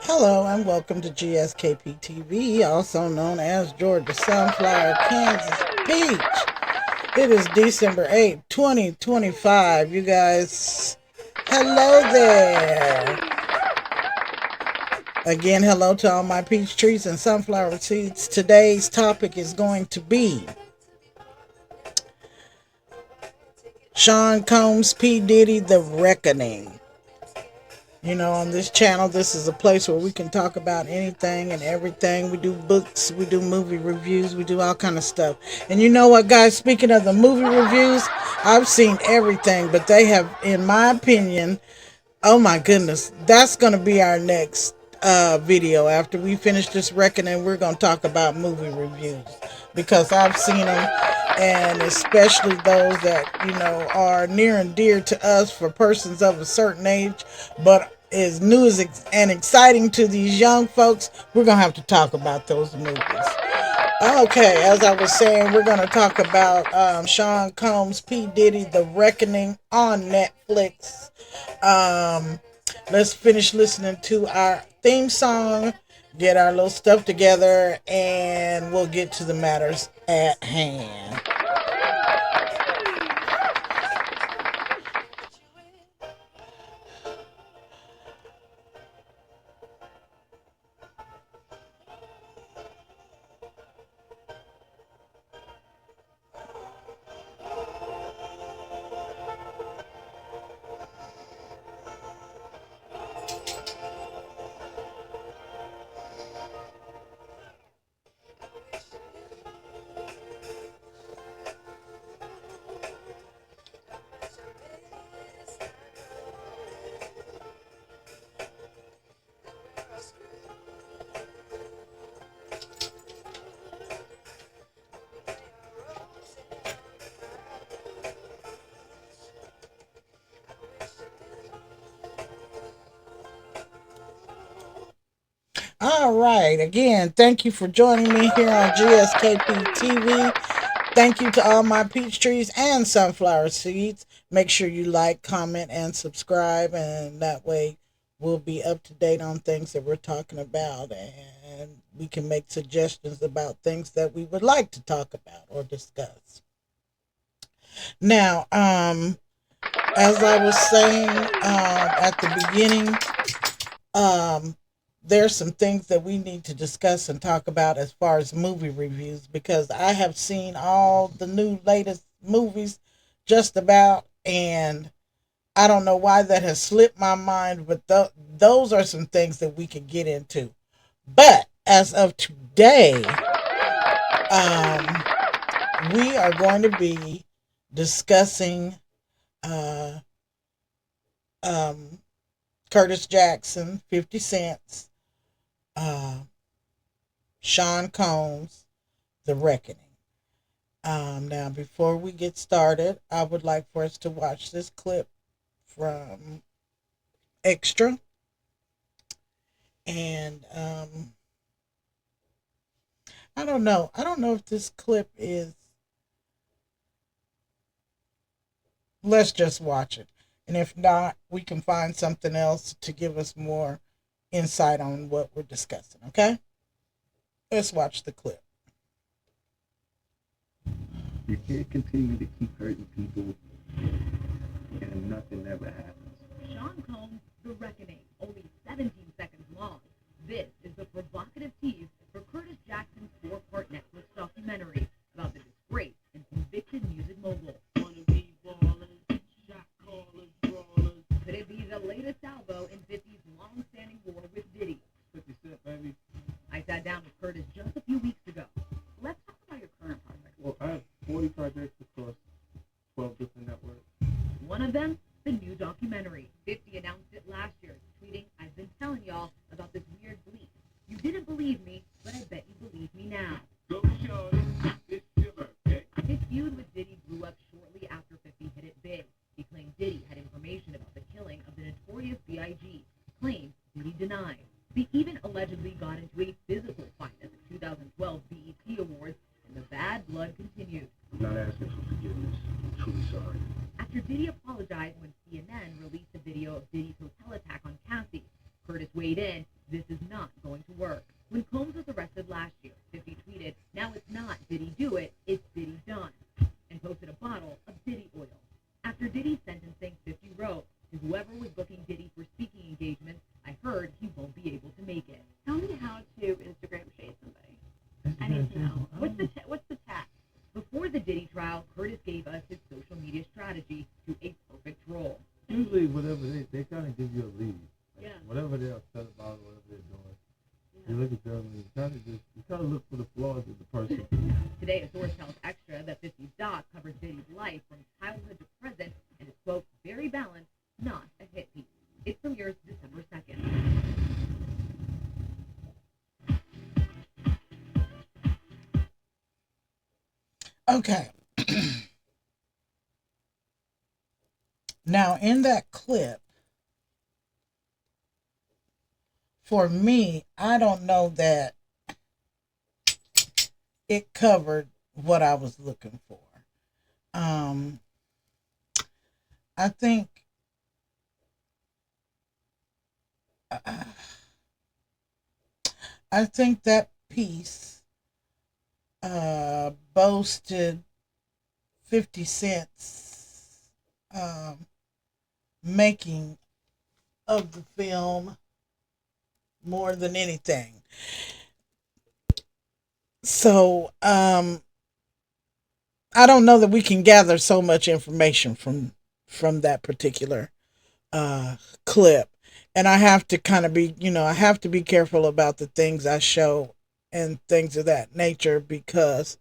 Hello and welcome to GSKP TV, also known as Georgia Sunflower Kansas Peach. It is December 8th, 2025. You guys, hello there. Again, hello to all my peach trees and sunflower seeds. Today's topic is going to be Sean Combs, P. Diddy, The Reckoning. You know, on this channel, this is a place where we can talk about anything and everything. We do books, we do movie reviews, we do all kind of stuff. And you know what, guys? Speaking of the movie reviews, I've seen everything, but they have, in my opinion, oh my goodness, that's going to be our next video. After we finish this reckoning, we're going to talk about movie reviews because I've seen them, and especially those that are near and dear to us for persons of a certain age, but is new and exciting to these young folks. We're going to have to talk about those movies. Okay, as I was saying, we're going to talk about Sean Combs, P. Diddy, The Reckoning on Netflix. Let's finish listening to our theme song, get our little stuff together, and we'll get to the matters at hand. All right. Again, thank you for joining me here on GSKP TV. Thank you to all my peach trees and sunflower seeds. Make sure you like, comment, and subscribe, and that way we'll be up to date on things that we're talking about, and we can make suggestions about things that we would like to talk about or discuss. Now, as I was saying at the beginning, um, there's some things that we need to discuss and talk about as far as movie reviews because I have seen all the new latest movies just about, and I don't know why that has slipped my mind, but those are some things that we could get into. But as of today, um, we are going to be discussing uh, um, Curtis Jackson, 50 Cents, uh, Sean Combs, The Reckoning. Now, before we get started, I would like for us to watch this clip from Extra. And I don't know. I don't know if this clip is. Let's just watch it. And if not, we can find something else to give us more insight on what we're discussing. Okay? Let's watch the clip. You can't continue to keep hurting people and nothing ever happens. Sean Combs, The Reckoning, only 17 seconds long. This is the provocative tease for Curtis Jackson's four-part Netflix documentary about the disgraced and convicted music mogul. Wannabe ballers, shot callers, brawlers. Could it be the latest salvo in 50's long-standing war with Diddy? 50 Cent, baby. I sat down with Curtis just a few weeks ago. Let's talk about your current project. Well, I have 40 projects across 12 different networks. One of them, the new documentary. 50 announced it last year, tweeting, "I've been telling y'all about this weird bleep. You didn't believe me, but I bet you believe me now." Go, shorty. It's your birthday. His feud with Diddy blew up shortly after 50 hit it big. He claimed Diddy had information about the killing of the notorious B.I.G., claims Diddy denied. They even allegedly got into a physical fight at the 2012 BET Awards, and the bad blood continued. I'm not asking for forgiveness. I'm truly sorry. After Diddy apologized when CNN released a video of Diddy's hotel attack on Cassie, Curtis weighed in This is not going to work. When Combs was arrested last year, 50 tweeted, "Now it's not did he do it, it's did he done," and posted a bottle of Diddy oil. After Diddy's sentencing, 50 wrote, "To whoever was booking Diddy for speaking engagements, I heard he won't be able to make it." Tell me how to Instagram shade somebody. I need to know. What's the task? Before the Diddy trial, Curtis gave us his social media strategy to a perfect role. Usually, whatever they kind of give you a lead. Like Yeah. Whatever they're upset about, whatever they're doing, you look at them and you kind of look for the flaws of the person. Today, a source tells Extra that 50's doc covers Diddy's life from childhood to present and is, quote, "very balanced, not a hit piece." It premieres December 2nd. Okay. Now, in that clip, for me, I don't know that it covered what I was looking for. I think I think that piece boasted 50 Cent's making of the film more than anything. So I don't know that we can gather so much information from that particular clip. And I have to kind of be, I have to be careful about the things I show and things of that nature, because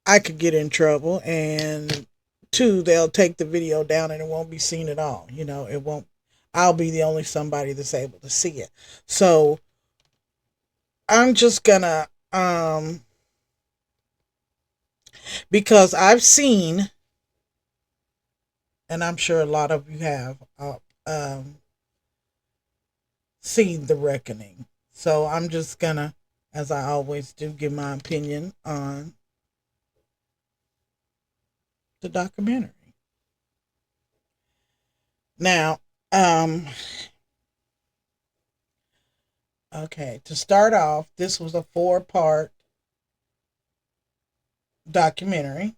I could get in trouble, and two, they'll take the video down and it won't be seen at all. It won't, I'll be the only somebody that's able to see it. So I'm just gonna, because I've seen, and I'm sure a lot of you have, seen The Reckoning. So I'm just gonna, as I always do, give my opinion on the documentary. Now, okay, to start off, this was a 4-part documentary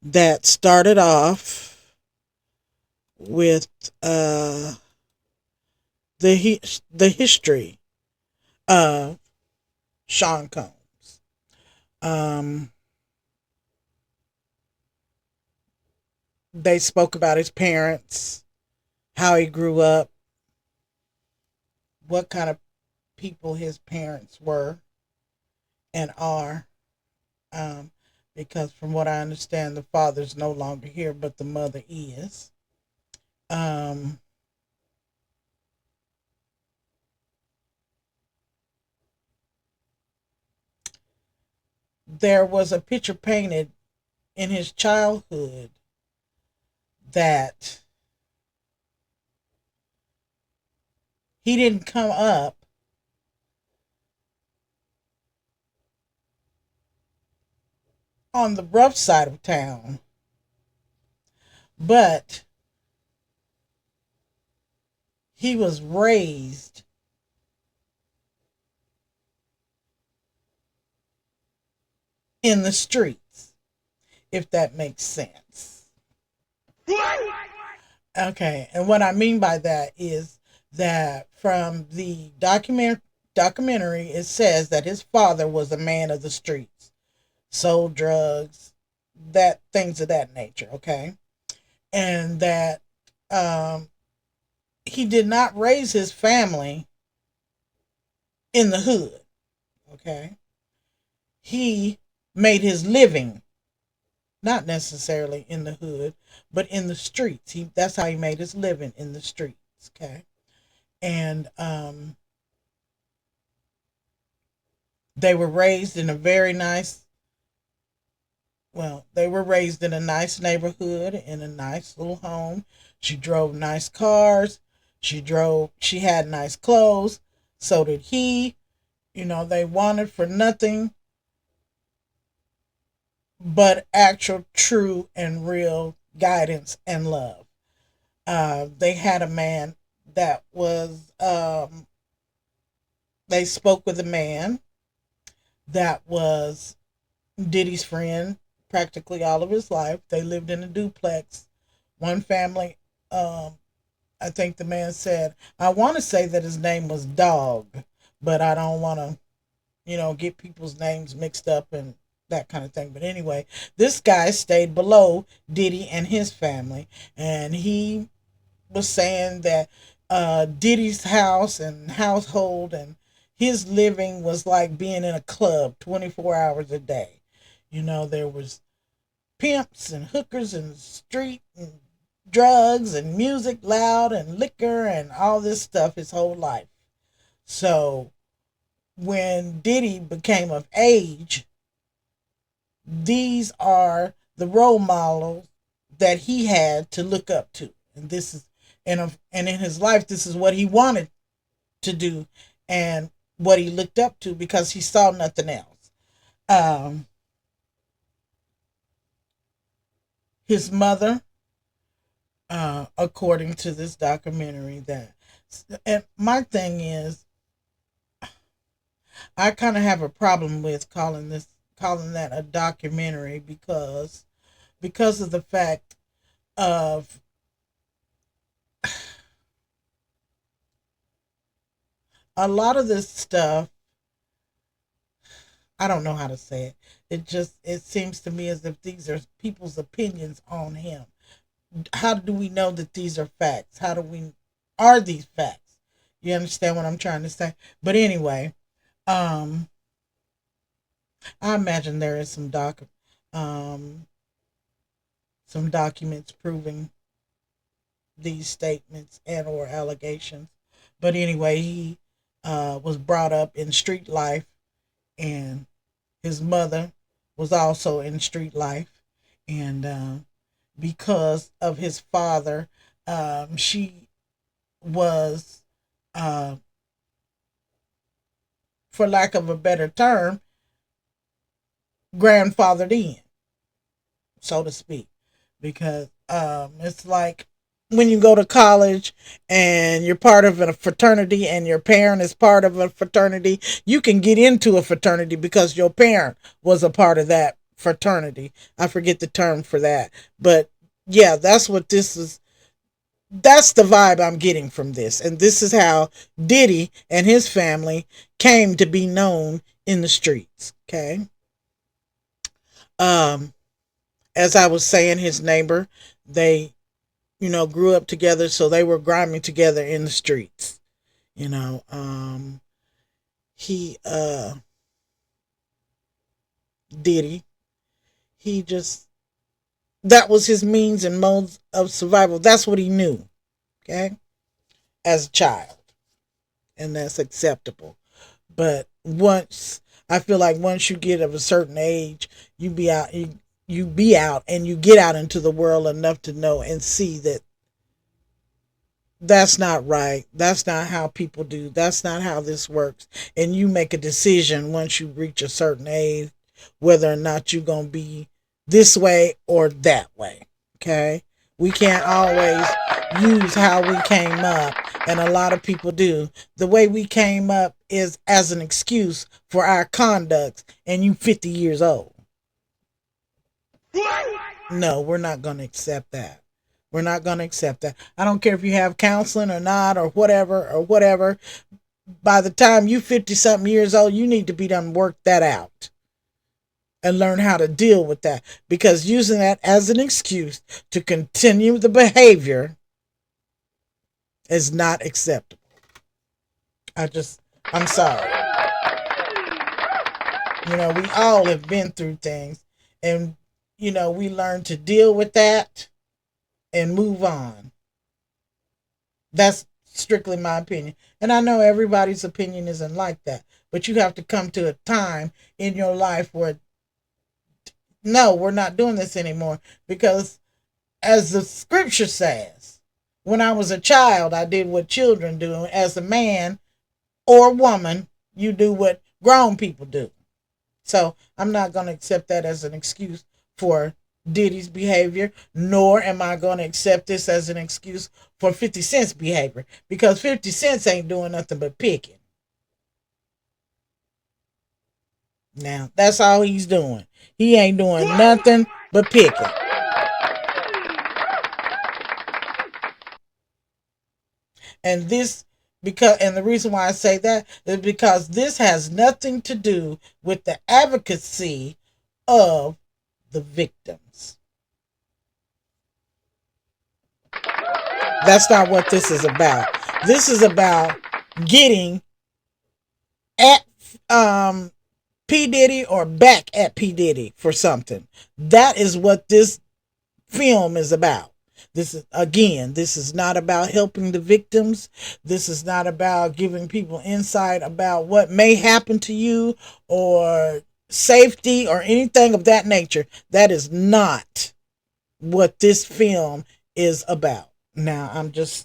that started off with the history of Sean Combs. They spoke about his parents, how he grew up, what kind of people his parents were and are. Because from what I understand, the father's no longer here, but the mother is. There was a picture painted in his childhood that he didn't come up on the rough side of town, but he was raised in the streets, if that makes sense. Okay, and what I mean by that is that from the documentary, it says that his father was a man of the streets, sold drugs, that things of that nature. Okay, and that he did not raise his family in the hood. Okay, he made his living not necessarily in the hood, but in the streets. That's how he made his living, in the streets. Okay, and they were raised in a very nice. Well, they were raised in a nice neighborhood, in a nice little home. She drove nice cars. She had nice clothes. So did he. They wanted for nothing but actual, true, and real guidance and love. They had a man that was, they spoke with a man that was Diddy's friend practically all of his life. They lived in a duplex. One family, I think the man said, I want to say that his name was Dog, but I don't want to, get people's names mixed up and that kind of thing. But anyway, this guy stayed below Diddy and his family, and he was saying that Diddy's house and household and his living was like being in a club 24 hours a day. There was pimps and hookers and street and drugs and music loud and liquor and all this stuff his whole life. So when Diddy became of age, these are the role models that he had to look up to. And this is and in his life this is what he wanted to do and what he looked up to because he saw nothing else. His mother, according to this documentary, that and my thing is I kind of have a problem with calling that a documentary because of the fact of a lot of this stuff. I don't know how to say it. It seems to me as if these are people's opinions on him. How do we know that these are facts? Are these facts? You understand what I'm trying to say? But anyway, um I imagine there is um some documents proving these statements and or allegations. But anyway, he was brought up in street life, and his mother was also in street life, and because of his father, she was, uh, for lack of a better term, grandfathered in, so to speak, because it's like when you go to college and you're part of a fraternity and your parent is part of a fraternity, you can get into a fraternity because your parent was a part of that fraternity. I forget the term for that, but yeah, that's what this is. That's the vibe I'm getting from this, and this is how Diddy and his family came to be known in the streets. Okay. um as I was saying, his neighbor, they grew up together, so they were grinding together in the streets. You know, he Diddy, he just that was his means and modes of survival. That's what he knew, okay, as a child, and that's acceptable. But I feel like once you get of a certain age, you be out and you get out into the world enough to know and see that that's not right. That's not how people do. That's not how this works. And you make a decision once you reach a certain age whether or not you're going to be this way or that way. Okay? We can't always use how we came up, and a lot of people do. The way we came up is as an excuse for our conduct, and you 50 years old. No, we're not going to accept that. We're not going to accept that. I don't care if you have counseling or not or whatever or whatever. By the time you 50 something years old, you need to be done work that out and learn how to deal with that, because using that as an excuse to continue the behavior is not acceptable. I'm sorry. We all have been through things, and we learn to deal with that and move on. That's strictly my opinion. And I know everybody's opinion isn't like that, but you have to come to a time in your life where, no, we're not doing this anymore. Because as the scripture says, when I was a child, I did what children do. As a man or woman, you do what grown people do. So I'm not going to accept that as an excuse for Diddy's behavior, nor am I going to accept this as an excuse for 50 Cent's behavior, because 50 Cent ain't doing nothing but picking. Now, that's all he's doing. He ain't doing nothing but picking. And this and the reason why I say that is because this has nothing to do with the advocacy of the victims. That's not what this is about. This is about getting at P. Diddy or back at P. Diddy for something. That is what this film is about. This is not about helping the victims. This is not about giving people insight about what may happen to you or safety or anything of that nature. That is not what this film is about. Now,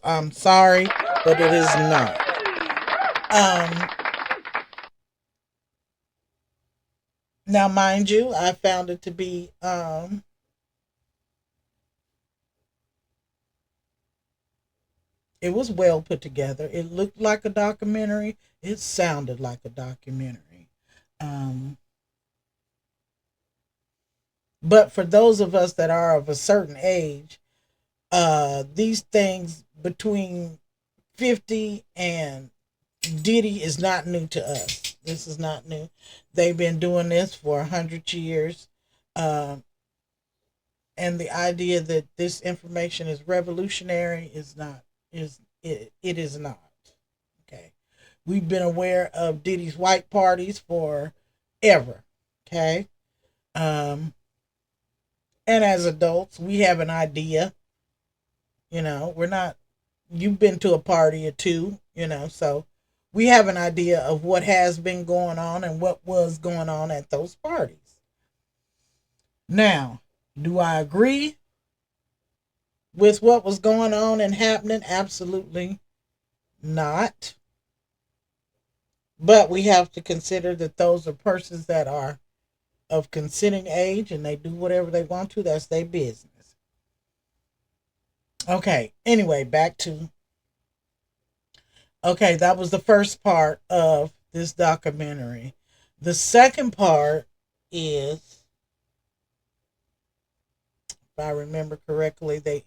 I'm sorry, but it is not. Now, mind you, I found it to be it was well put together. It looked like a documentary. It sounded like a documentary. But for those of us that are of a certain age, these things between 50 and Diddy is not new to us. This is not new. They've been doing this for 100 years. And the idea that this information is revolutionary is not, it is not. Okay. We've been aware of Diddy's white parties for ever. Okay. And as adults, we have an idea. We're not, you've been to a party or two, so we have an idea of what has been going on and what was going on at those parties. Now, do I agree with what was going on and happening? Absolutely not. But we have to consider that those are persons that are of consenting age and they do whatever they want to. That's their business. Okay, anyway, okay, that was the first part of this documentary. The second part is, if I remember correctly, they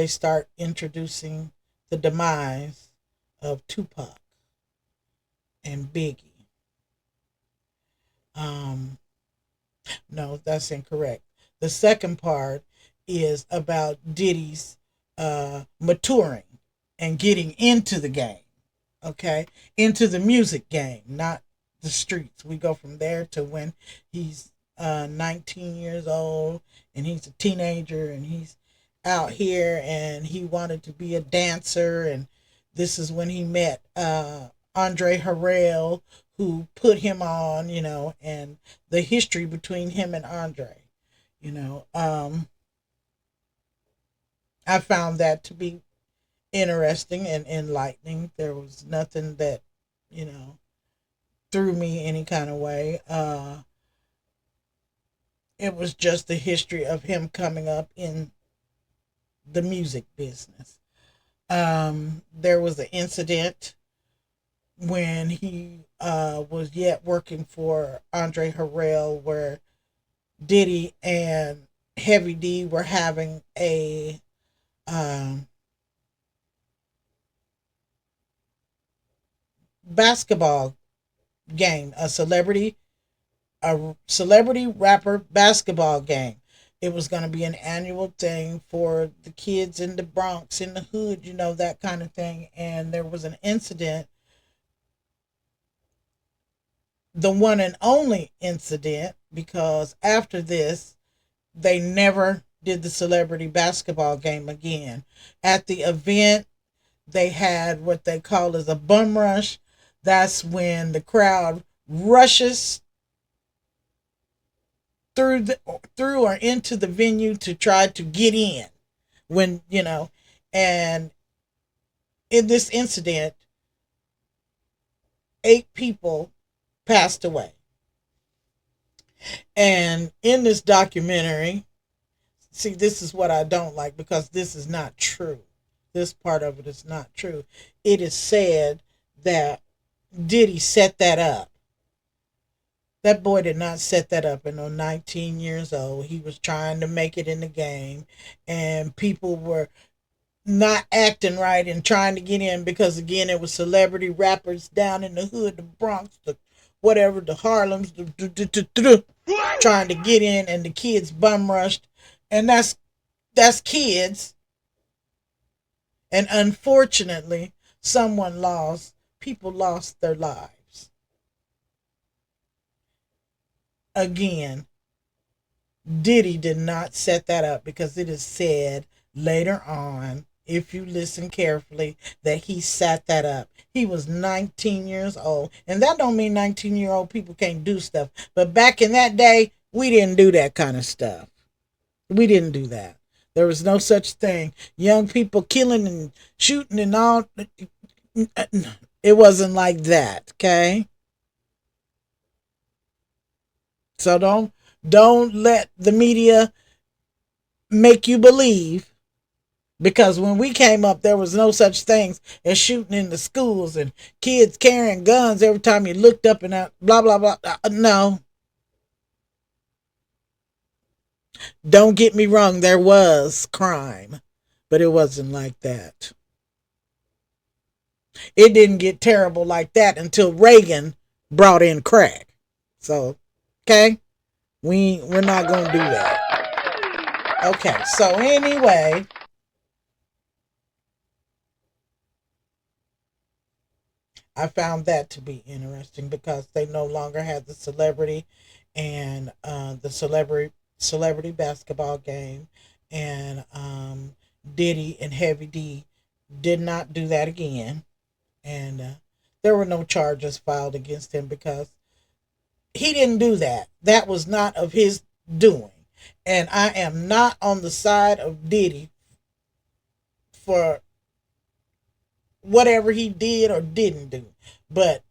start introducing the demise of Tupac and Biggie. No, that's incorrect. The second part is about Diddy's maturing and getting into the game. Okay, into the music game, not the streets. We go from there to when he's 19 years old and he's a teenager and he's out here and he wanted to be a dancer, and this is when he met Andre Harrell, who put him on, and the history between him and Andre. I found that to be interesting and enlightening. There was nothing that, threw me any kind of way. It was just the history of him coming up in the music business. There was an incident when he was yet working for Andre Harrell where Diddy and Heavy D were having a basketball game, a celebrity rapper basketball game. It was going to be an annual thing for the kids in the Bronx, in the hood, that kind of thing. And there was an incident, the one and only incident, because after this, they never did the celebrity basketball game again. At the event, they had what they call as a bum rush. That's when the crowd rushes through or into the venue to try to get in. And in this incident, 8 people passed away. And in this documentary, see, this is what I don't like because this is not true. This part of it is not true. It is said that Diddy set that up. That boy did not set that up. And on 19 years old, he was trying to make it in the game, and people were not acting right and trying to get in because, again, it was celebrity rappers down in the hood, the Bronx, the whatever, the Harlems, trying to get in, and the kids bum rushed, and that's kids, and unfortunately, people lost their lives. Again, Diddy did not set that up because it is said later on, if you listen carefully, that he set that up. He was 19 years old. And that don't mean 19-year-old people can't do stuff. But back in that day, we didn't do that kind of stuff. We didn't do that. There was no such thing. Young people killing and shooting and all. It wasn't like that, okay? So don't let the media make you believe, because when we came up there was no such things as shooting in the schools and kids carrying guns every time you looked up and out, blah blah blah. No. Don't get me wrong, there was crime, but it wasn't like that. It didn't get terrible like that until Reagan brought in crack. So, okay? We're not going to do that. Okay, so anyway, I found that to be interesting because they no longer had the celebrity and the celebrity basketball game, and Diddy and Heavy D did not do that again, and there were no charges filed against him because he didn't do that. That was not of his doing, and I am not on the side of Diddy for whatever he did or didn't do, but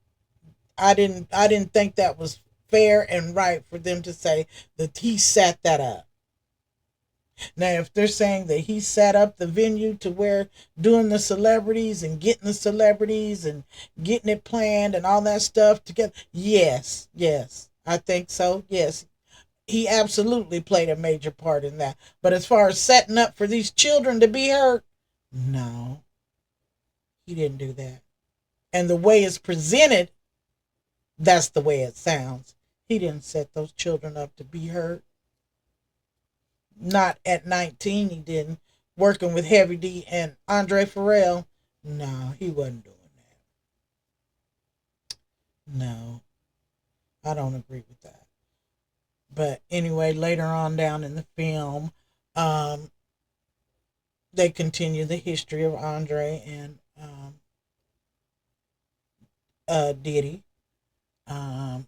I didn't think that was fair and right for them to say that he set that up. Now, if they're saying that he set up the venue to where doing the celebrities and getting the celebrities and getting it planned and all that stuff together, yes, I think so. Yes, he absolutely played a major part in that. But as far as setting up for these children to be hurt, no, he didn't do that. And the way it's presented, that's the way it sounds. He didn't set those children up to be hurt. Not at 19, he didn't. Working with Heavy D and Andre Farrell, no, he wasn't doing that. No, I don't agree with that. But anyway, later on down in the film, they continue the history of Andre and Diddy. Um,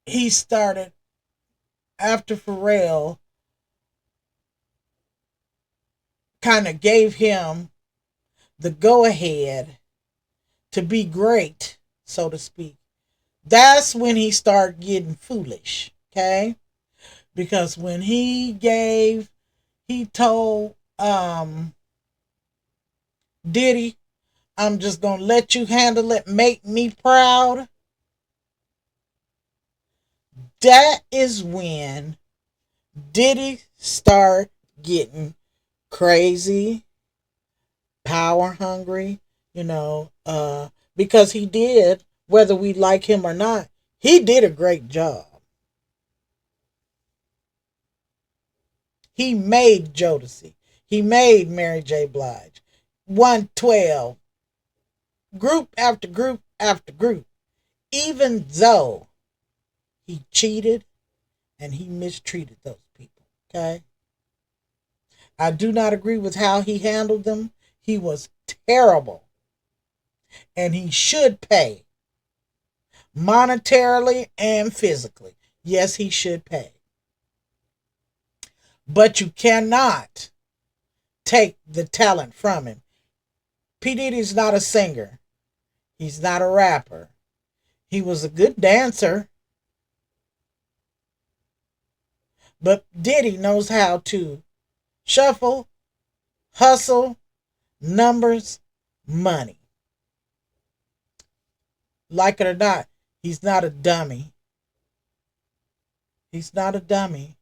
he started after Pharrell kind of gave him the go ahead to be great, so to speak. That's when he started getting foolish, okay? Because when he told Diddy, I'm just gonna let you handle it, make me proud. That is when Diddy start getting crazy, power hungry, because he did, whether we like him or not, he did a great job. He made Jodeci. He made Mary J. Blige. 112. Group after group after group. Even though he cheated and he mistreated those people. Okay? I do not agree with how he handled them. He was terrible. And he should pay. Monetarily and physically. Yes, he should pay. But you cannot take the talent from him. P. Diddy's not a singer. He's not a rapper. He was a good dancer, but Diddy knows how to shuffle, hustle, numbers, money. Like it or not, he's not a dummy. He's not a dummy.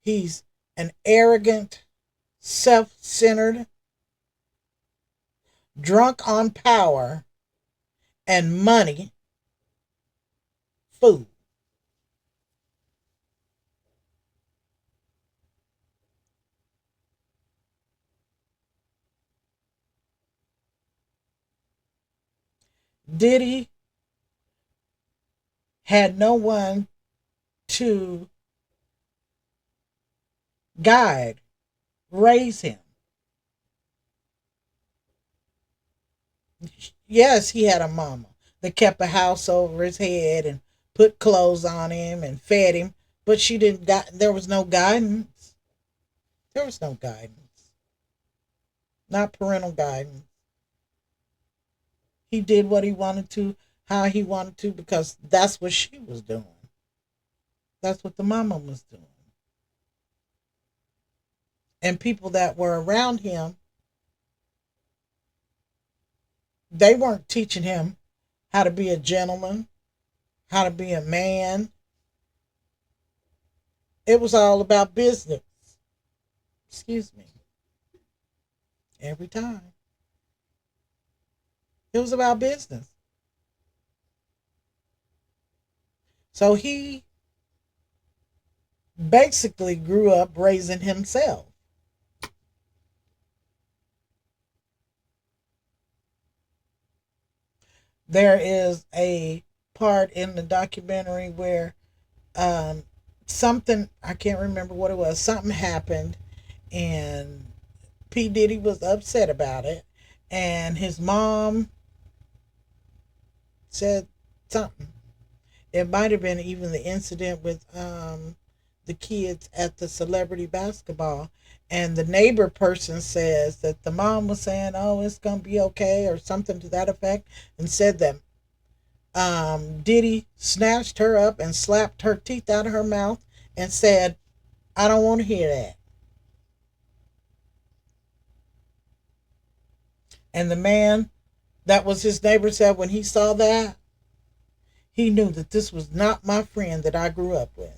He's an arrogant, self-centered, drunk on power and money fool. Diddy had no one to guide, raise him. Yes, he had a mama that kept a house over his head and put clothes on him and fed him, but she didn't got there was no guidance. There was no guidance. Not parental guidance. He did what he wanted to, how he wanted to, because that's what she was doing. That's what the mama was doing. And people that were around him, they weren't teaching him how to be a gentleman, how to be a man. It was all about business. Excuse me. Every time. It was about business. So he basically grew up raising himself. There is a part in the documentary where something, I can't remember what it was, something happened and P. Diddy was upset about it, and his mom said something. It might have been even the incident with the kids at the celebrity basketball, and the neighbor person says that the mom was saying, "Oh, it's gonna be okay," or something to that effect, and said that Diddy snatched her up and slapped her teeth out of her mouth and said, "I don't want to hear that." And the man that was his neighbor said when he saw that, he knew that this was not my friend that I grew up with.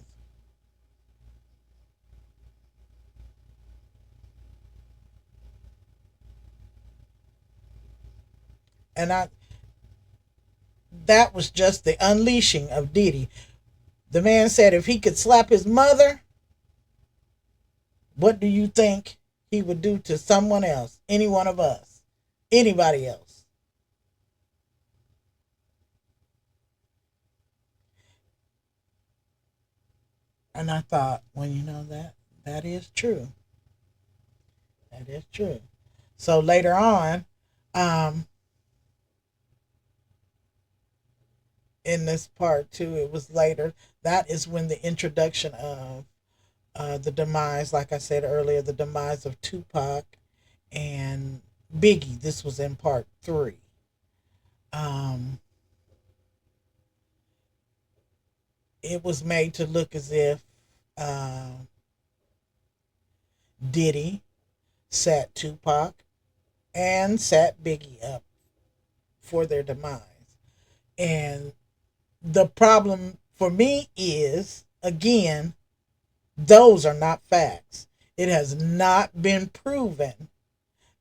And that was just the unleashing of Diddy. The man said if he could slap his mother, what do you think he would do to someone else? Any one of us? Anybody else? And I thought, well, you know, that is true. That is true. So later on, um, in this part too, it was later. That is when the introduction of the demise, like I said earlier, the demise of Tupac and Biggie. This was in part three. Um, it was made to look as if uh, Diddy set Tupac and set Biggie up for their demise. And the problem for me is, again, those are not facts. It has not been proven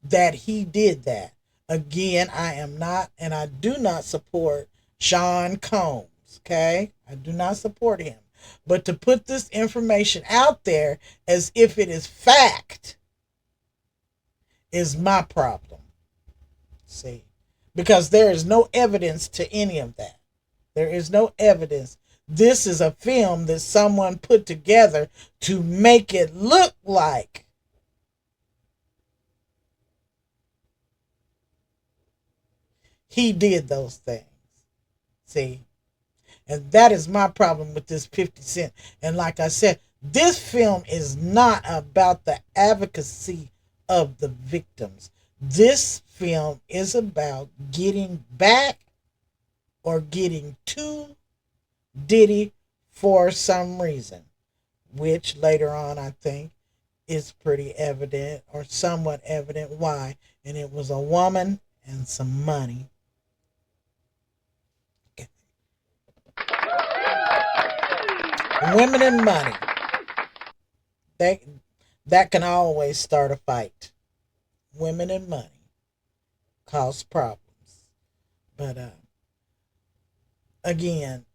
that he did that. Again, I am not, and I do not support Sean Combs. Okay? I do not support him. But to put this information out there as if it is fact is my problem. See? Because there is no evidence to any of that. There is no evidence. This is a film that someone put together to make it look like he did those things. See? And that is my problem with this 50 Cent. And like I said, this film is not about the advocacy of the victims. This film is about getting back or getting to Diddy for some reason, which later on I think is pretty evident or somewhat evident why. And it was a woman and some money. Women and money. They, that can always start a fight. Women and money cause problems. But again,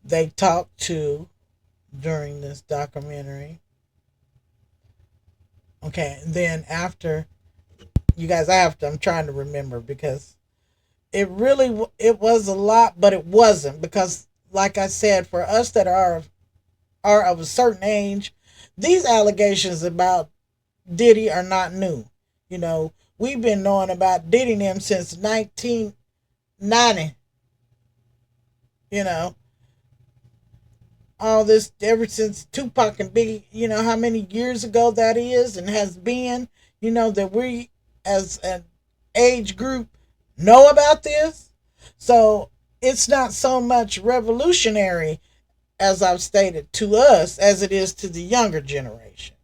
they talked to during this documentary. Okay, and then after you guys, I'm trying to remember because it was a lot, but it wasn't because, like I said, for us that are of a certain age, these allegations about Diddy are not new. You know, we've been knowing about Diddy and them since 1990. You know, all this ever since Tupac and Biggie. You know how many years ago that is and has been. You know that we as an age group know about this. So it's not so much revolutionary as I've stated to us as it is to the younger generation.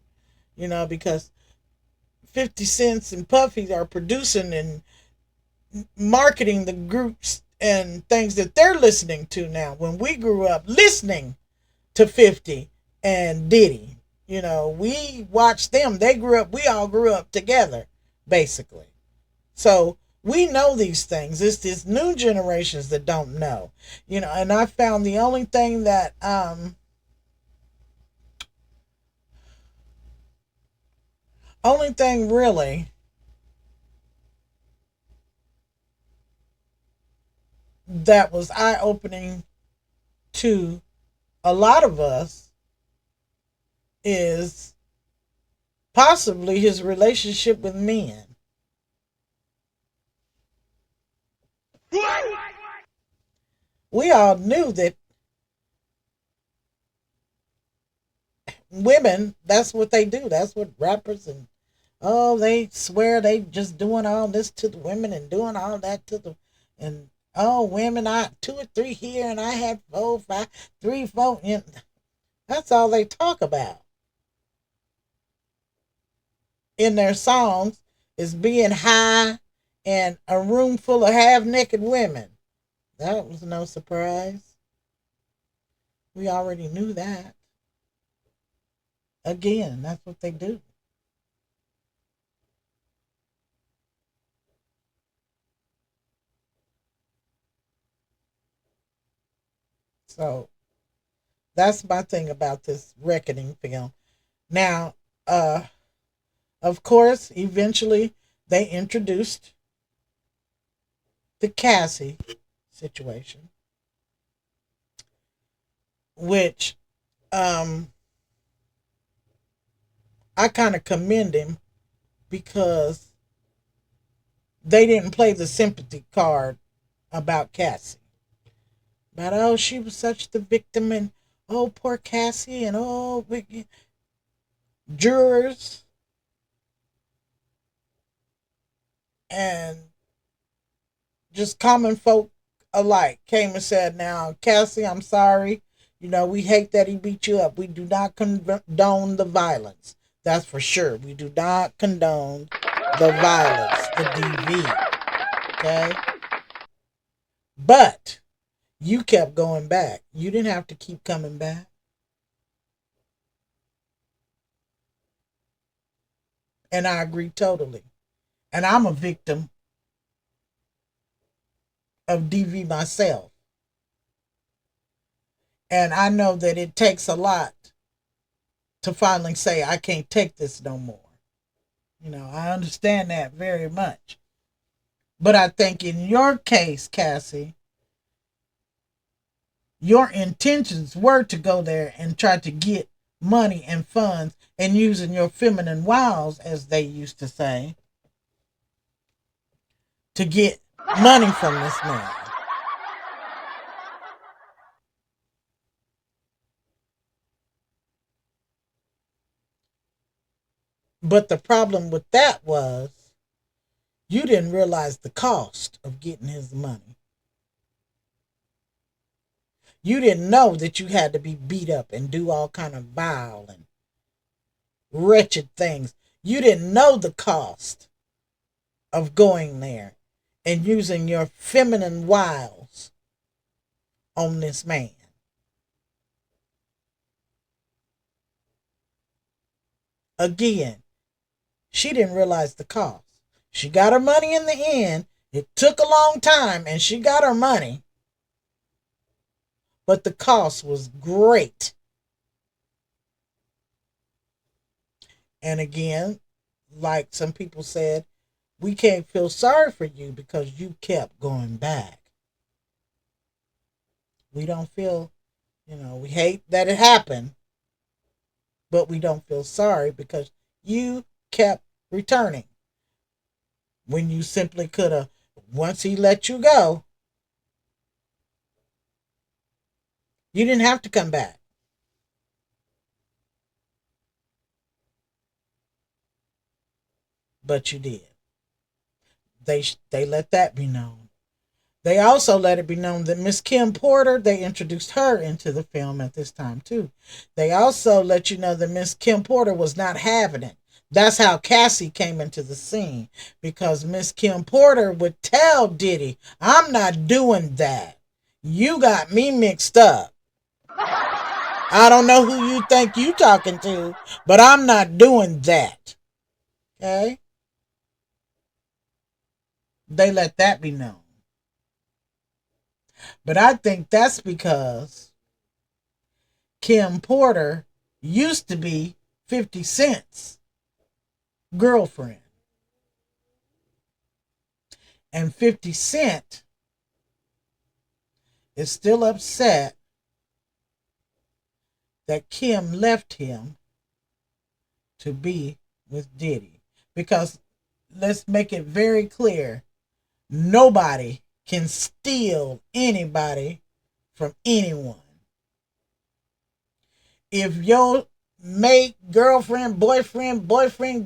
You know, because 50 Cents and Puffy are producing and marketing the groups and things that they're listening to now. When we grew up listening to 50 and Diddy, you know, we watched them. They grew up, we all grew up together, basically. So we know these things. It's these new generations that don't know. You know, and I found the only thing that only thing really that was eye opening to a lot of us is possibly his relationship with men. We all knew that women, that's what they do. That's what rappers and oh, they swear they just doing all this to the women and doing all that to the and oh, women, I 2 or 3 here and I had 4, 5, 3, 4. You know, that's all they talk about in their songs is being high and a room full of half naked women. That was no surprise. We already knew that. Again, that's what they do. So that's my thing about this Reckoning film. Now, of course, eventually they introduced the Cassie situation, which um, I kind of commend him because they didn't play the sympathy card about Cassie. But oh, she was such the victim, and oh, poor Cassie, and oh, jurors and just common folk alike came and said, "Now, Cassie, I'm sorry. You know, we hate that he beat you up. We do not condone the violence. That's for sure. We do not condone the violence, the DV. Okay, but you kept going back. You didn't have to keep coming back." And I agree totally. And I'm a victim of DV myself. And I know that it takes a lot to finally say, I can't take this no more. You know, I understand that very much. But I think in your case, Cassie, your intentions were to go there and try to get money and funds and using your feminine wiles, as they used to say, to get money from this man. But the problem with that was you didn't realize the cost of getting his money. You didn't know that you had to be beat up and do all kind of vile and wretched things. You didn't know the cost of going there and using your feminine wiles on this man. Again, she didn't realize the cost. She got her money in the end. It took a long time and she got her money. But the cost was great. And again, like some people said, we can't feel sorry for you because you kept going back. We don't feel, we hate that it happened, but we don't feel sorry because you kept returning when you simply could have, once he let you go, you didn't have to come back. But you did. They let that be known. They also let it be known that Miss Kim Porter, they introduced her into the film at this time too. They also let you know that Miss Kim Porter was not having it. That's how Cassie came into the scene, because Miss Kim Porter would tell Diddy, I'm not doing that. You got me mixed up. I don't know who you think you talking to, but I'm not doing that. Okay? They let that be known. But I think that's because Kim Porter used to be 50 Cent's girlfriend. And 50 Cent is still upset that Kim left him to be with Diddy. Because let's make it very clear, nobody can steal anybody from anyone. If your mate, girlfriend, boyfriend,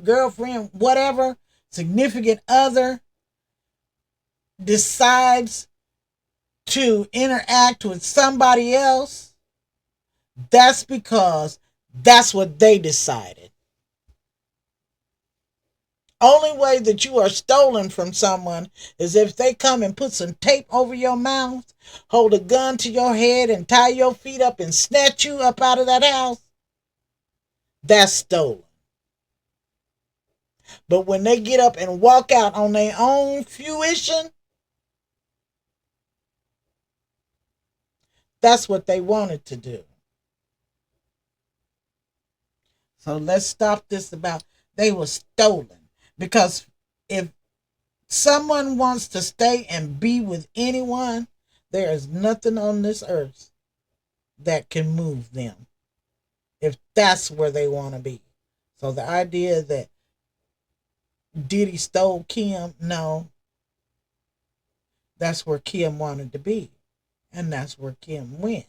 girlfriend, whatever, significant other decides to interact with somebody else, that's because that's what they decided. Only way that you are stolen from someone is if they come and put some tape over your mouth, hold a gun to your head and tie your feet up and snatch you up out of that house. That's stolen. But when they get up and walk out on their own fruition, that's what they wanted to do. So let's stop this about they were stolen. Because if someone wants to stay and be with anyone, there is nothing on this earth that can move them if that's where they want to be. So the idea that Diddy stole Kim, no. That's where Kim wanted to be. And that's where Kim went.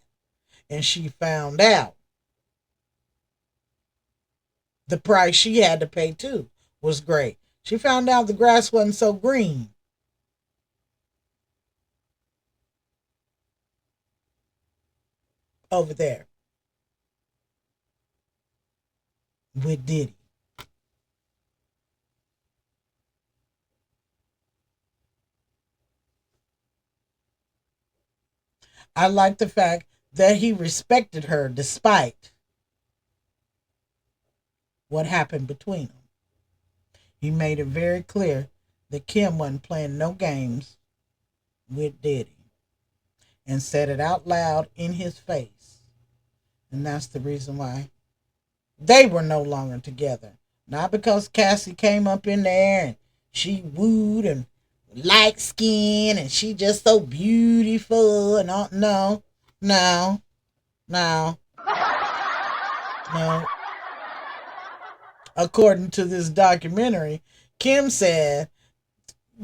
And she found out the price she had to pay too was great. She found out the grass wasn't so green. Over there with Diddy. I like the fact that he respected her despite what happened between them. He made it very clear that Kim wasn't playing no games with Diddy and said it out loud in his face. And that's the reason why they were no longer together. Not because Cassie came up in there and she wooed and light skin and she just so beautiful and all. No. According to this documentary, Kim said,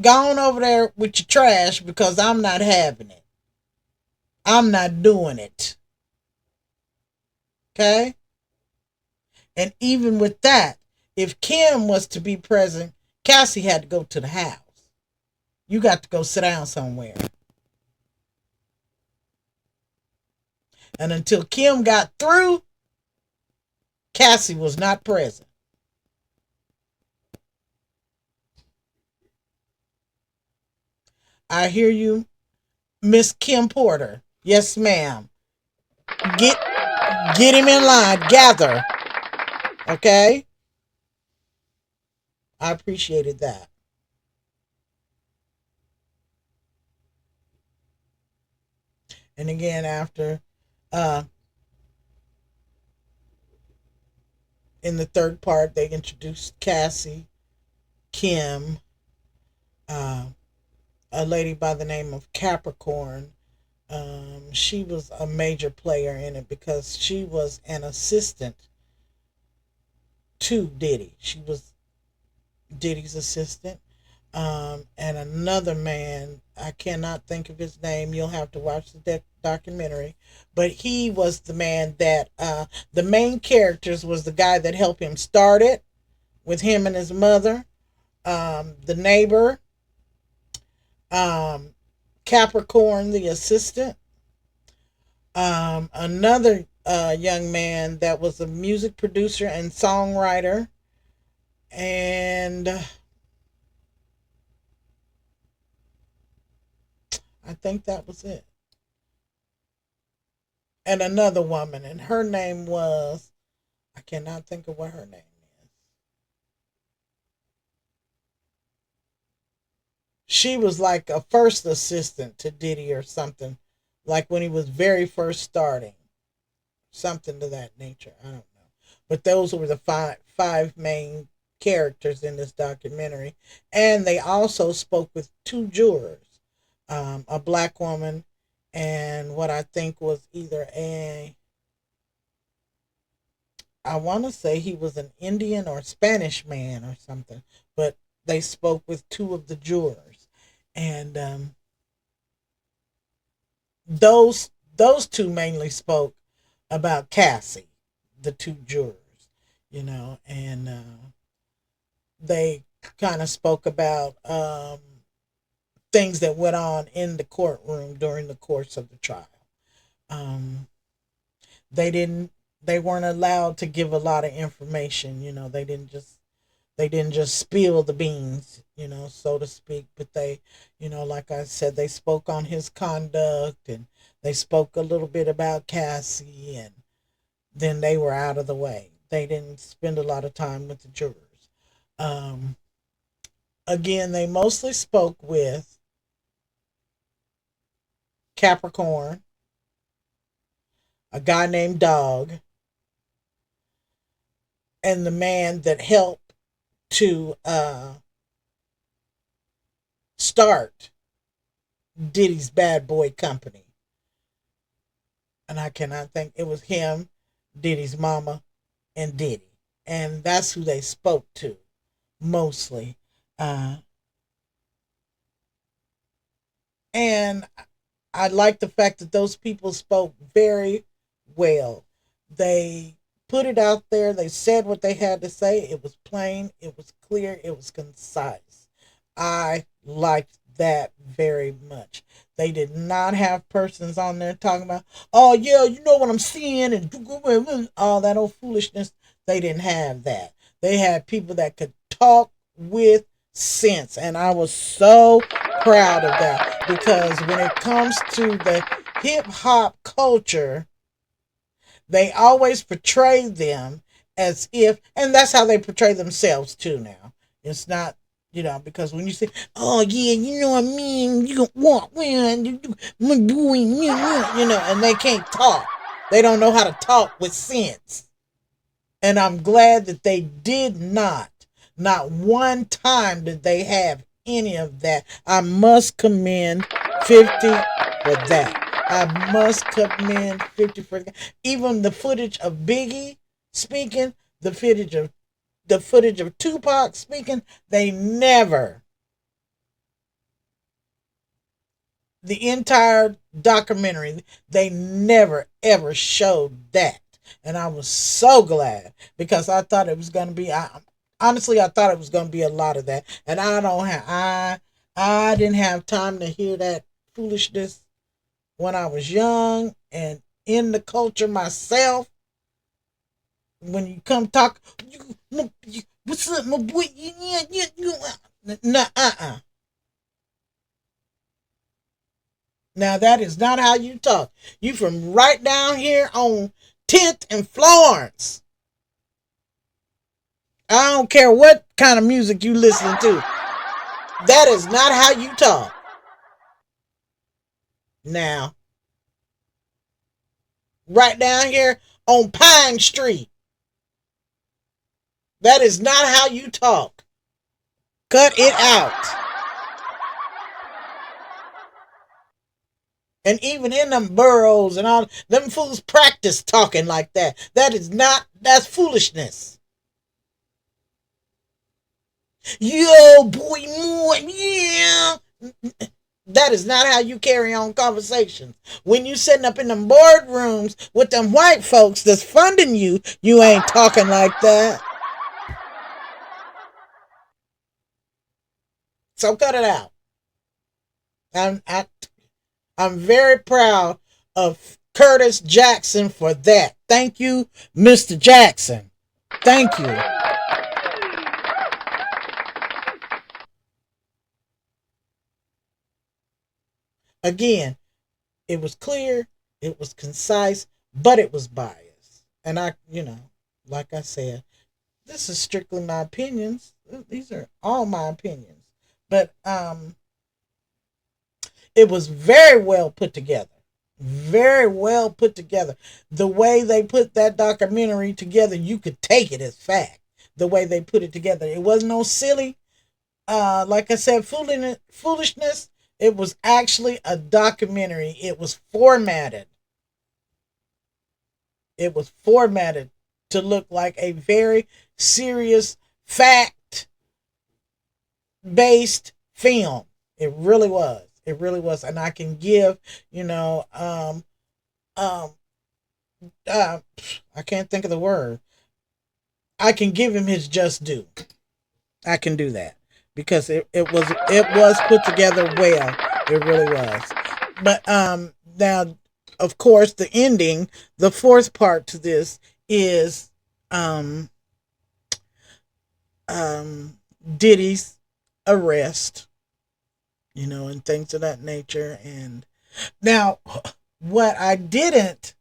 go on over there with your trash because I'm not having it. I'm not doing it. Okay? And even with that, If Kim was to be present, Cassie had to go to the house. You got to go sit down somewhere. And until Kim got through, Cassie was not present. I hear you, Miss Kim Porter. Yes, ma'am. Get him in line. Gather. Okay? I appreciated that. And again, after in the third part, they introduced Cassie, Kim, uh, a lady by the name of Capricorn. She was a major player in it because she was an assistant to Diddy. She was Diddy's assistant. And another man, I cannot think of his name. You'll have to watch the documentary. But he was the man that, the main characters was the guy that helped him start it with him and his mother, the neighbor, Capricorn, the assistant, another young man that was a music producer and songwriter, and I think that was it. And another woman, and her name was, I cannot think of what her name is. She was like a first assistant to Diddy or something, like when he was very first starting, something to that nature. I don't know, but those were the five main characters in this documentary, and they also spoke with two jurors, a black woman and what I think was either I want to say he was an Indian or Spanish man or something, but they spoke with two of the jurors, and those two mainly spoke about Cassie, the two jurors, and they kind of spoke about things that went on in the courtroom during the course of the trial. Um, they didn't they weren't allowed to give a lot of information. They didn't just spill the beans, so to speak. But they, like I said, they spoke on his conduct, and they spoke a little bit about Cassie, and then they were out of the way. They didn't spend a lot of time with the jurors. Um, Again, they mostly spoke with Capricorn, a guy named Dog, and the man that helped to start Diddy's Bad Boy Company. And I cannot think, it was him, Diddy's mama, and Diddy. And that's who they spoke to mostly. And I like the fact that those people spoke very well. They put it out there. They said what they had to say. It was plain. It was clear. It was concise. I liked that very much. They did not have persons on there talking about, oh yeah, you know what I'm seeing, and all that old foolishness. They didn't have that. They had people that could talk with sense, and I was so proud of that, because when it comes to the hip hop culture, they always portray them as if, and that's how they portray themselves too now. It's not, because when you say, oh yeah, you know what I mean, you can walk around, and they can't talk. They don't know how to talk with sense. And I'm glad that they did not one time did they have any of that. I must commend 50 for that. I must commend 50 for that. Even the footage of Biggie speaking, the footage of Tupac speaking, the entire documentary, they never ever showed that. And I was so glad, because I thought it was going to be, Honestly, I thought it was going to be a lot of that, and I didn't have time to hear that foolishness when I was young and in the culture myself. When you come talk, what's up, my boy? Nah. Now that is not how you talk. You from right down here on 10th and Florence. I don't care what kind of music you listen to. That is not how you talk. Now, right down here on Pine Street. That is not how you talk. Cut it out. And even in them boroughs and all, them fools practice talking like that. That's foolishness. Yo, boy, yeah. That is not how you carry on conversations. When you sitting up in them boardrooms with them white folks that's funding you, you ain't talking like that. So cut it out. I'm very proud of Curtis Jackson for that. Thank you, Mr. Jackson. Thank you. Again, it was clear, it was concise, but it was biased. And like I said, this is strictly my opinions. These are all my opinions. But it was very well put together. Very well put together. The way they put that documentary together, you could take it as fact. The way they put it together. It wasn't no silly, like I said, foolishness. It was actually a documentary. It was formatted. It was formatted to look like a very serious, fact-based film. It really was. It really was. And I can give, I can't think of the word. I can give him his just due. I can do that because it was put together well. It really was. But now, of course, the ending, the fourth part to this is Diddy's arrest, and things of that nature. And now, what I didn't,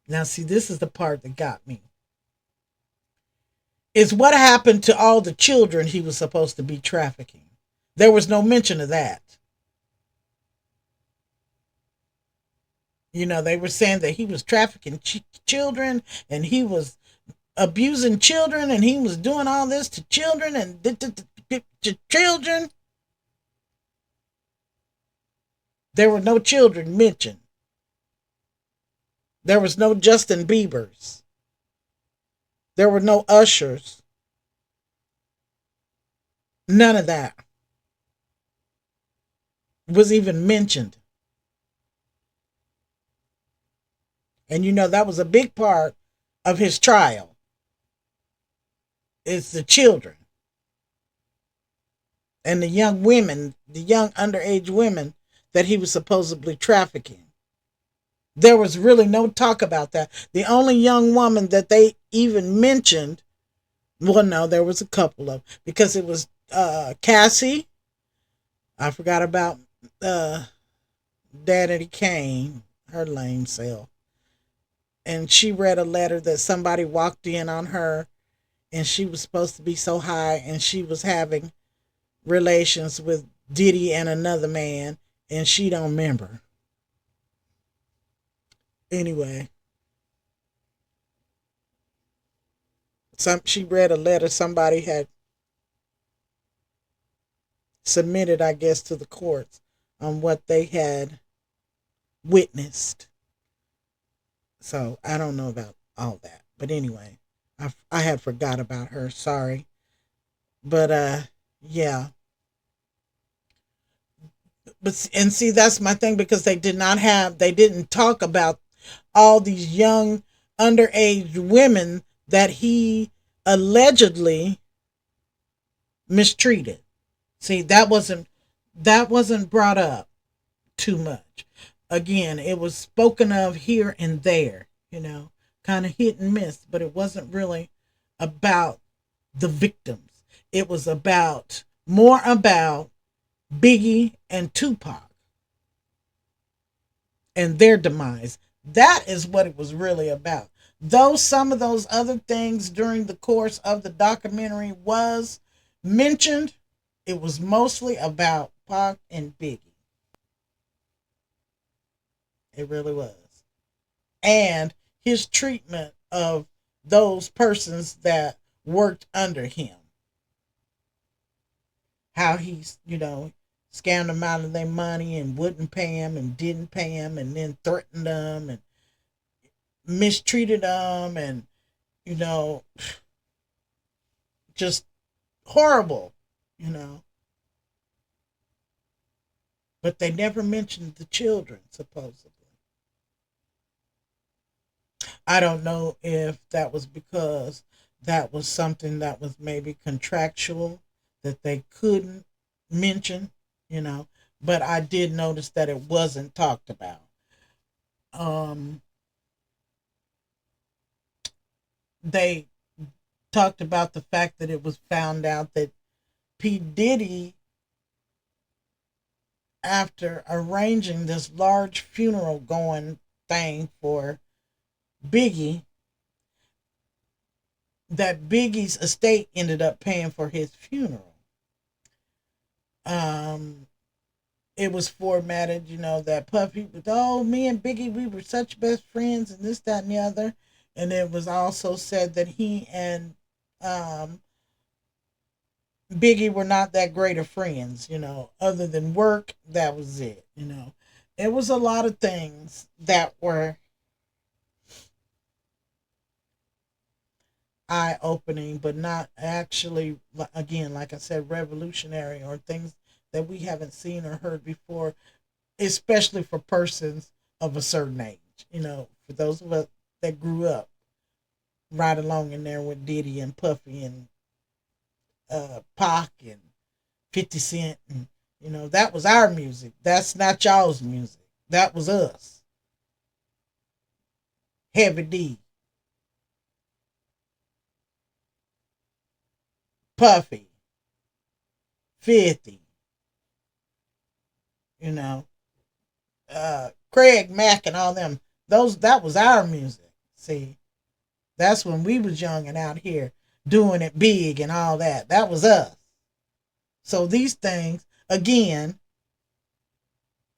now see, this is the part that got me, is what happened to all the children he was supposed to be trafficking. There was no mention of that. They were saying that he was trafficking children and he was abusing children and he was doing all this to children and to children. There were no children mentioned. There was no Justin Biebers. There were no Ushers. None of that was even mentioned. And that was a big part of his trial. It's the children. And the young women, the young underage women that he was supposedly trafficking. There was really no talk about that. The only young woman that they even mentioned, well, no, there was a couple of, because it was Cassie. I forgot about Daddy Kane, her lame self. And she read a letter that somebody walked in on her, and she was supposed to be so high, and she was having relations with Diddy and another man, and she don't remember. Anyway, she read a letter somebody had submitted, I guess, to the courts on what they had witnessed. So I don't know about all that, but anyway, I had forgot about her. Sorry, but yeah. But and see, that's my thing, because they didn't talk about all these young underage women that he allegedly mistreated. See, that wasn't brought up too much. Again, it was spoken of here and there, kind of hit and miss, but it wasn't really about the victims. It was more about Biggie and Tupac and their demise. That is what it was really about. Though some of those other things during the course of the documentary was mentioned, it was mostly about Pac and Biggie. It really was. And his treatment of those persons that worked under him. How he's, scammed them out of their money and wouldn't pay them and didn't pay them and then threatened them and mistreated them and, you know, just horrible. But they never mentioned the children, supposedly. I don't know if that was because that was something that was maybe contractual that they couldn't mention, you know, but I did notice that it wasn't talked about. Um, they talked about the fact that it was found out that P. Diddy, after arranging this large funeral going thing for Biggie, that Biggie's estate ended up paying for his funeral. Um, it was formatted, that Puffy was, oh, me and Biggie, we were such best friends and this, that, and the other. And it was also said that he and Biggie were not that great of friends, other than work, that was it. It was a lot of things that were eye opening, but not actually, again, like I said, revolutionary or things that we haven't seen or heard before, especially for persons of a certain age. For those of us that grew up right along in there with Diddy and Puffy and Pac and 50 Cent. And, that was our music. That's not y'all's music. That was us. Heavy D, Puffy, 50, you know, Craig Mack and all them. That was our music. See, that's when we was young and out here doing it big and all that. That was us. So these things, again,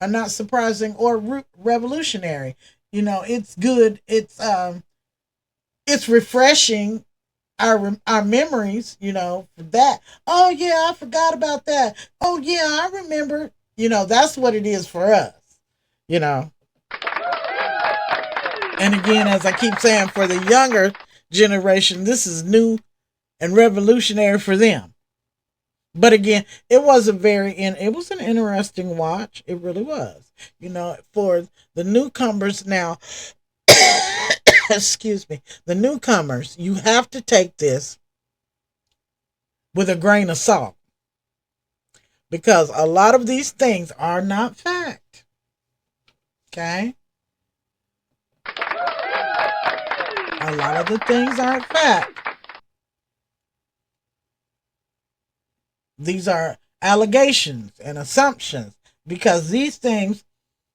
are not surprising or revolutionary. It's good. It's refreshing our memories. For that. Oh yeah, I forgot about that. Oh yeah, I remember. That's what it is for us. You know. And again, as I keep saying, for the younger generation, this is new and revolutionary for them. But again, it was an interesting watch. It really was. For the newcomers now, excuse me, the newcomers, you have to take this with a grain of salt because a lot of these things are not fact. Okay? A lot of the things aren't fact. These are allegations and assumptions because these things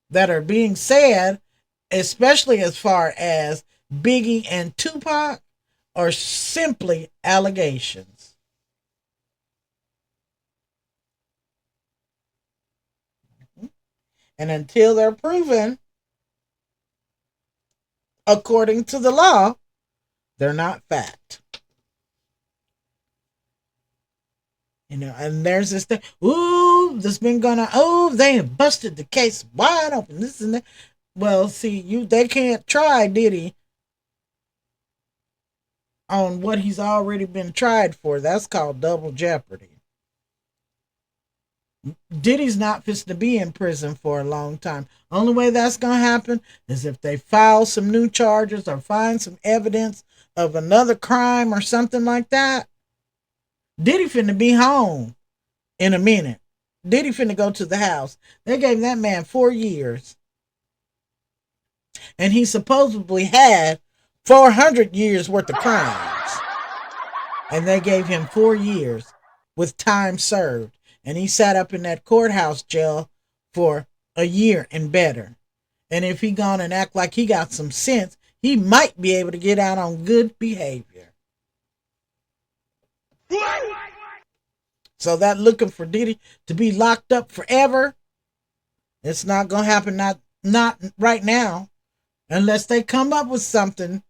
that are being said, especially as far as Biggie and Tupac, are simply allegations. And until they're proven according to the law, they're not fact. And there's this thing, ooh, that's been going on. Oh, they have busted the case wide open. This and that. Well, see, they can't try Diddy on what he's already been tried for. That's called double jeopardy. Diddy's not fit to be in prison for a long time. Only way that's going to happen is if they file some new charges or find some evidence of another crime or something like that, Diddy finna be home in a minute. Diddy finna go to the house. They gave that man 4 years. And he supposedly had 400 years worth of crimes. And they gave him 4 years with time served. And he sat up in that courthouse jail for a year and better. And if he gone and act like he got some sense, he might be able to get out on good behavior. So that looking for Diddy to be locked up forever, it's not gonna happen. Not right now, unless they come up with something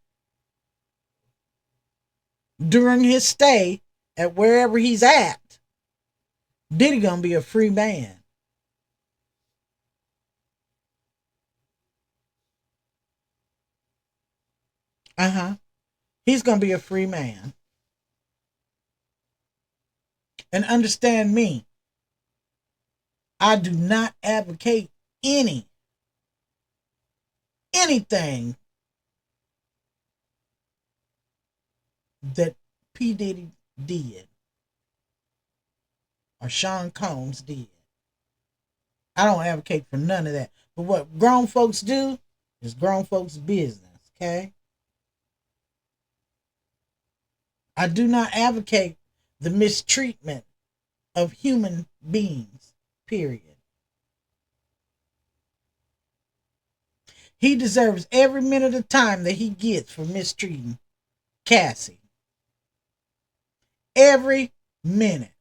during his stay at wherever he's at. Diddy gonna be a free man. He's gonna be a free man. And understand me, I do not advocate anything that P. Diddy did or Sean Combs did. I don't advocate for none of that. But what grown folks do is grown folks' business, okay? I do not advocate the mistreatment of human beings, period. He deserves every minute of time that he gets for mistreating Cassie. Every minute.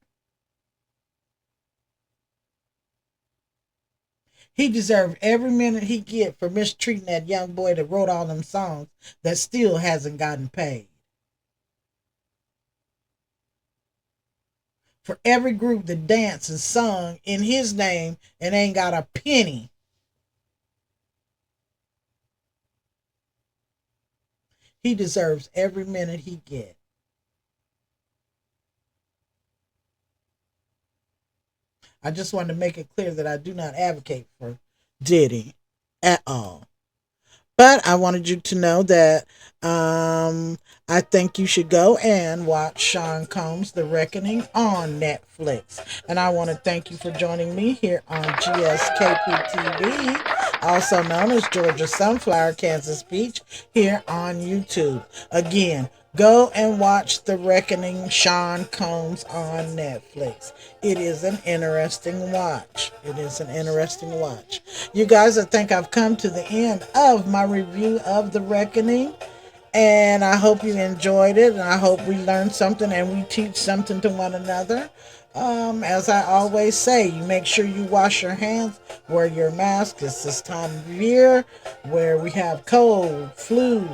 He deserves every minute he get for mistreating that young boy that wrote all them songs that still hasn't gotten paid. For every group that danced and sung in his name and ain't got a penny. He deserves every minute he gets. I just wanted to make it clear that I do not advocate for Diddy at all. But I wanted you to know that I think you should go and watch Sean Combs' The Reckoning on Netflix. And I want to thank you for joining me here on GSKP TV, also known as Georgia Sunflower Kansas Peach, here on YouTube. Again, go and watch The Reckoning, Sean Combs on Netflix. It is an interesting watch. You guys, I think I've come to the end of my review of The Reckoning. And I hope you enjoyed it. And I hope we learned something and we teach something to one another. As I always say, you make sure you wash your hands, wear your mask. It's this time of year where we have cold, flu,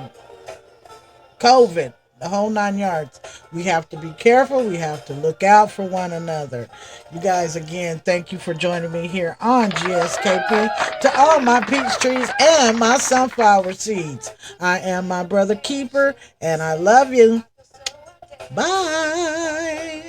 COVID, the whole 9 yards. We have to be careful. We have to look out for one another. You guys, again, thank you for joining me here on GSKP. To all my peach trees and my sunflower seeds, I am my brother keeper, and I love you. Bye.